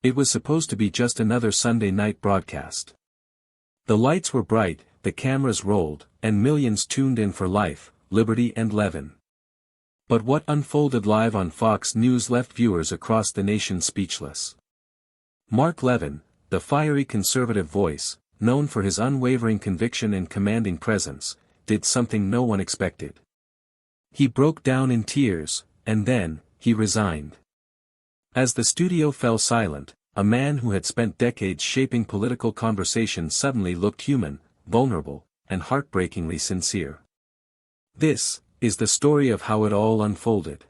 It was supposed to be just another Sunday night broadcast. The lights were bright, the cameras rolled, and millions tuned in for life, liberty and Levin. But what unfolded live on Fox News left viewers across the nation speechless. Mark Levin, the fiery conservative voice, known for his unwavering conviction and commanding presence, did something no one expected. He broke down in tears, and then, he resigned. As the studio fell silent, a man who had spent decades shaping political conversation suddenly looked human, vulnerable, and heartbreakingly sincere. This is the story of how it all unfolded.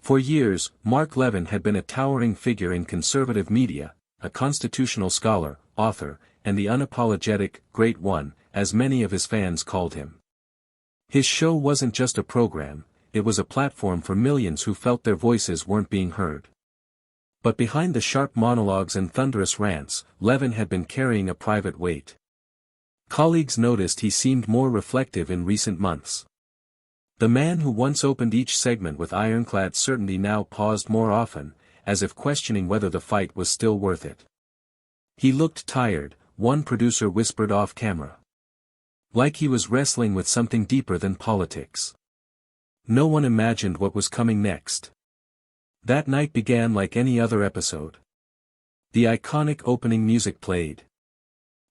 For years, Mark Levin had been a towering figure in conservative media, a constitutional scholar, author, and the unapologetic Great One, as many of his fans called him. His show wasn't just a program, it was a platform for millions who felt their voices weren't being heard. But behind the sharp monologues and thunderous rants, Levin had been carrying a private weight. Colleagues noticed he seemed more reflective in recent months. The man who once opened each segment with ironclad certainty now paused more often, as if questioning whether the fight was still worth it. He looked tired, one producer whispered off camera. Like he was wrestling with something deeper than politics. No one imagined what was coming next. That night began like any other episode. The iconic opening music played.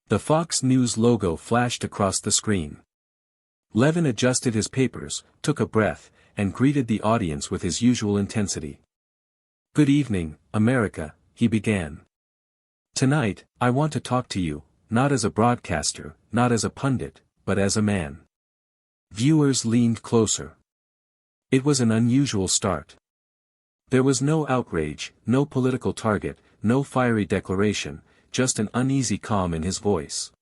The Fox News logo flashed across the screen. Levin adjusted his papers, took a breath, and greeted the audience with his usual intensity. "Good evening, America," he began. "Tonight, I want to talk to you, not as a broadcaster, not as a pundit, but as a man." Viewers leaned closer. It was an unusual start. There was no outrage, no political target, no fiery declaration, just an uneasy calm in his voice.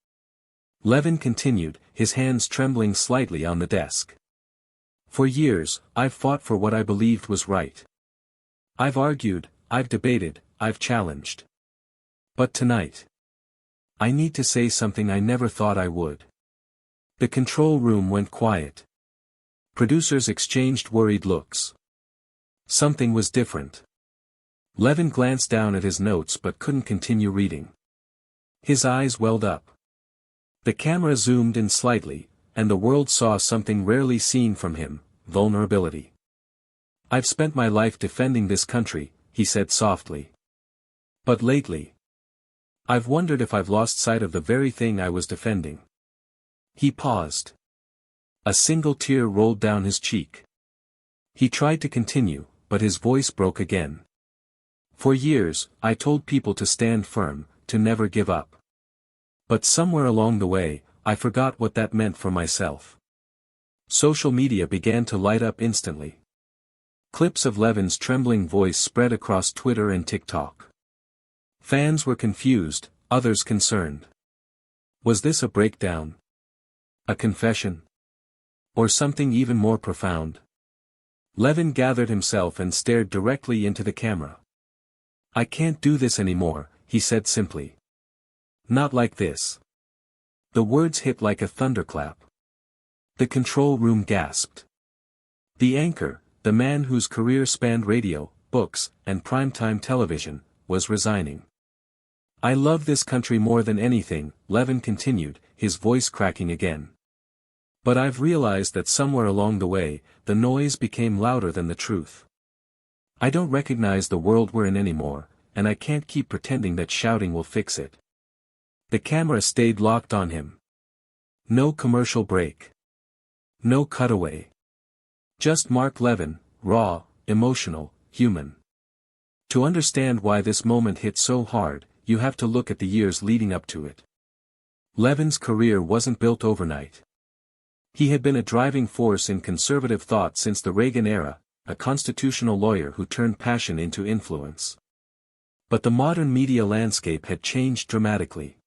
Levin continued, his hands trembling slightly on the desk. "For years, I've fought for what I believed was right. I've argued, I've debated, I've challenged. But tonight, I need to say something I never thought I would." The control room went quiet. Producers exchanged worried looks. Something was different. Levin glanced down at his notes but couldn't continue reading. His eyes welled up. The camera zoomed in slightly, and the world saw something rarely seen from him, vulnerability. "I've spent my life defending this country," he said softly. "But lately, I've wondered if I've lost sight of the very thing I was defending." He paused. A single tear rolled down his cheek. He tried to continue, but his voice broke again. "For years, I told people to stand firm, to never give up. But somewhere along the way, I forgot what that meant for myself." Social media began to light up instantly. Clips of Levin's trembling voice spread across Twitter and TikTok. Fans were confused, others concerned. Was this a breakdown? A confession? Or something even more profound? Levin gathered himself and stared directly into the camera. "I can't do this anymore," he said simply. "Not like this." The words hit like a thunderclap. The control room gasped. The anchor, the man whose career spanned radio, books, and primetime television, was resigning. "I love this country more than anything," Levin continued, his voice cracking again. "But I've realized that somewhere along the way, the noise became louder than the truth. I don't recognize the world we're in anymore, and I can't keep pretending that shouting will fix it." The camera stayed locked on him. No commercial break. No cutaway. Just Mark Levin, raw, emotional, human. To understand why this moment hit so hard, you have to look at the years leading up to it. Levin's career wasn't built overnight. He had been a driving force in conservative thought since the Reagan era, a constitutional lawyer who turned passion into influence. But the modern media landscape had changed dramatically.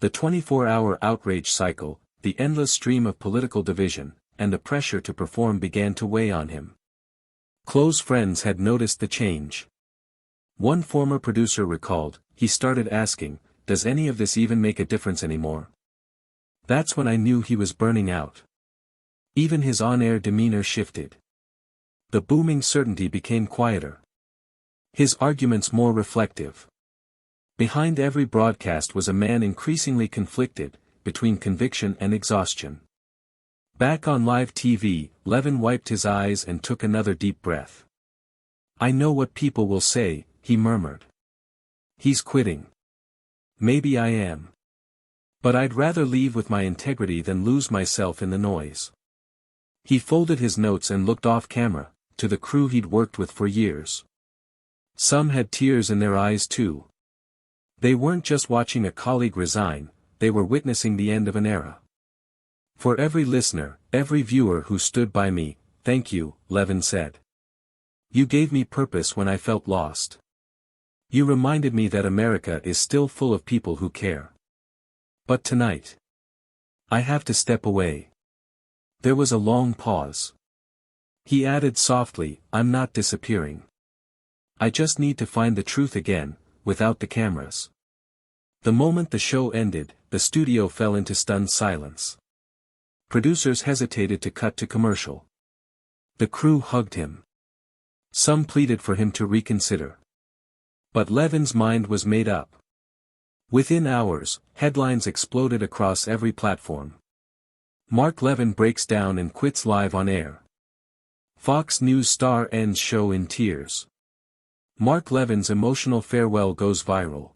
The 24-hour outrage cycle, the endless stream of political division, and the pressure to perform began to weigh on him. Close friends had noticed the change. One former producer recalled, he started asking, "Does any of this even make a difference anymore?" That's when I knew he was burning out. Even his on-air demeanor shifted. The booming certainty became quieter. His arguments more reflective. Behind every broadcast was a man increasingly conflicted, between conviction and exhaustion. Back on live TV, Levin wiped his eyes and took another deep breath. "I know what people will say," he murmured. "He's quitting. Maybe I am. But I'd rather leave with my integrity than lose myself in the noise." He folded his notes and looked off camera, to the crew he'd worked with for years. Some had tears in their eyes too. They weren't just watching a colleague resign, they were witnessing the end of an era. "For every listener, every viewer who stood by me, thank you," Levin said. "You gave me purpose when I felt lost. You reminded me that America is still full of people who care. But tonight, I have to step away." There was a long pause. He added softly, "I'm not disappearing. I just need to find the truth again, without the cameras." The moment the show ended, the studio fell into stunned silence. Producers hesitated to cut to commercial. The crew hugged him. Some pleaded for him to reconsider. But Levin's mind was made up. Within hours, headlines exploded across every platform. "Mark Levin breaks down and quits live on air. Fox News star ends show in tears. Mark Levin's emotional farewell goes viral."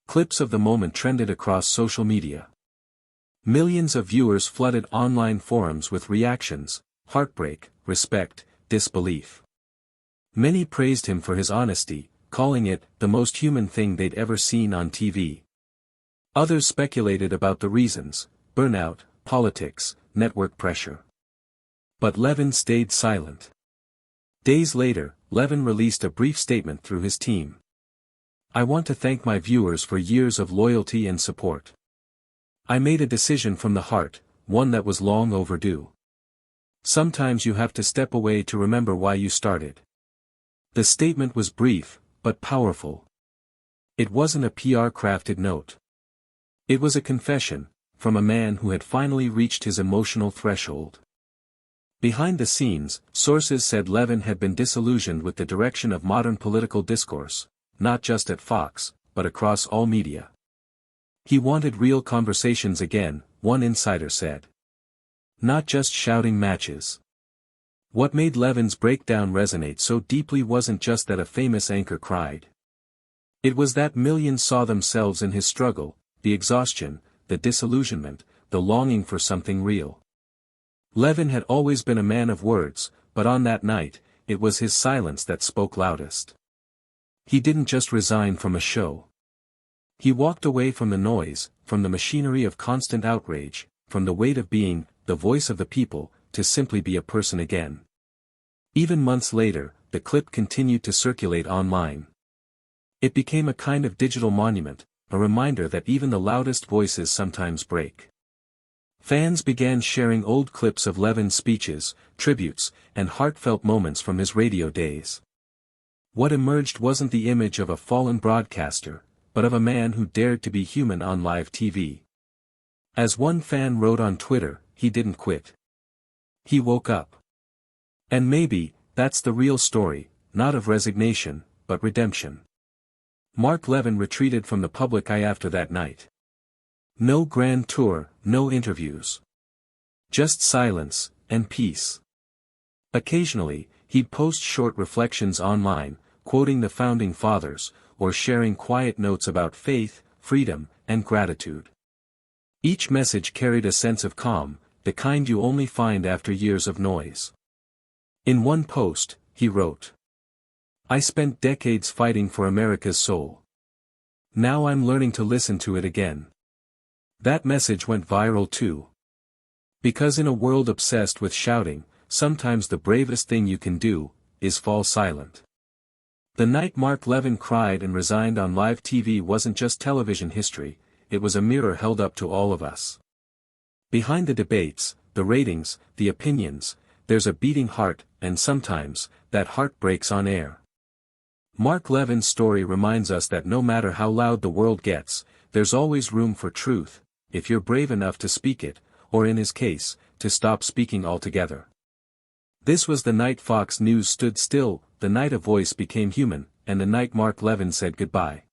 Clips of the moment trended across social media. Millions of viewers flooded online forums with reactions: heartbreak, respect, disbelief. Many praised him for his honesty, calling it the most human thing they'd ever seen on TV. Others speculated about the reasons: burnout, politics, network pressure. But Levin stayed silent. Days later, Levin released a brief statement through his team. "I want to thank my viewers for years of loyalty and support. I made a decision from the heart, one that was long overdue. Sometimes you have to step away to remember why you started." The statement was brief, but powerful. It wasn't a PR-crafted note. It was a confession, from a man who had finally reached his emotional threshold. Behind the scenes, sources said Levin had been disillusioned with the direction of modern political discourse, not just at Fox, but across all media. He wanted real conversations again, one insider said. Not just shouting matches. What made Levin's breakdown resonate so deeply wasn't just that a famous anchor cried. It was that millions saw themselves in his struggle, the exhaustion, the disillusionment, the longing for something real. Levin had always been a man of words, but on that night, it was his silence that spoke loudest. He didn't just resign from a show. He walked away from the noise, from the machinery of constant outrage, from the weight of being the voice of the people, to simply be a person again. Even months later, the clip continued to circulate online. It became a kind of digital monument, a reminder that even the loudest voices sometimes break. Fans began sharing old clips of Levin's speeches, tributes, and heartfelt moments from his radio days. What emerged wasn't the image of a fallen broadcaster, but of a man who dared to be human on live TV. As one fan wrote on Twitter, he didn't quit. He woke up. And maybe, that's the real story, not of resignation, but redemption. Mark Levin retreated from the public eye after that night. No grand tour, no interviews. Just silence, and peace. Occasionally, he'd post short reflections online, quoting the founding fathers, or sharing quiet notes about faith, freedom, and gratitude. Each message carried a sense of calm, the kind you only find after years of noise. In one post, he wrote, "I spent decades fighting for America's soul. Now I'm learning to listen to it again." That message went viral too. Because in a world obsessed with shouting, sometimes the bravest thing you can do, is fall silent. The night Mark Levin cried and resigned on live TV wasn't just television history, it was a mirror held up to all of us. Behind the debates, the ratings, the opinions, there's a beating heart, and sometimes, that heart breaks on air. Mark Levin's story reminds us that no matter how loud the world gets, there's always room for truth, if you're brave enough to speak it, or in his case, to stop speaking altogether. This was the night Fox News stood still, the night a voice became human, and the night Mark Levin said goodbye.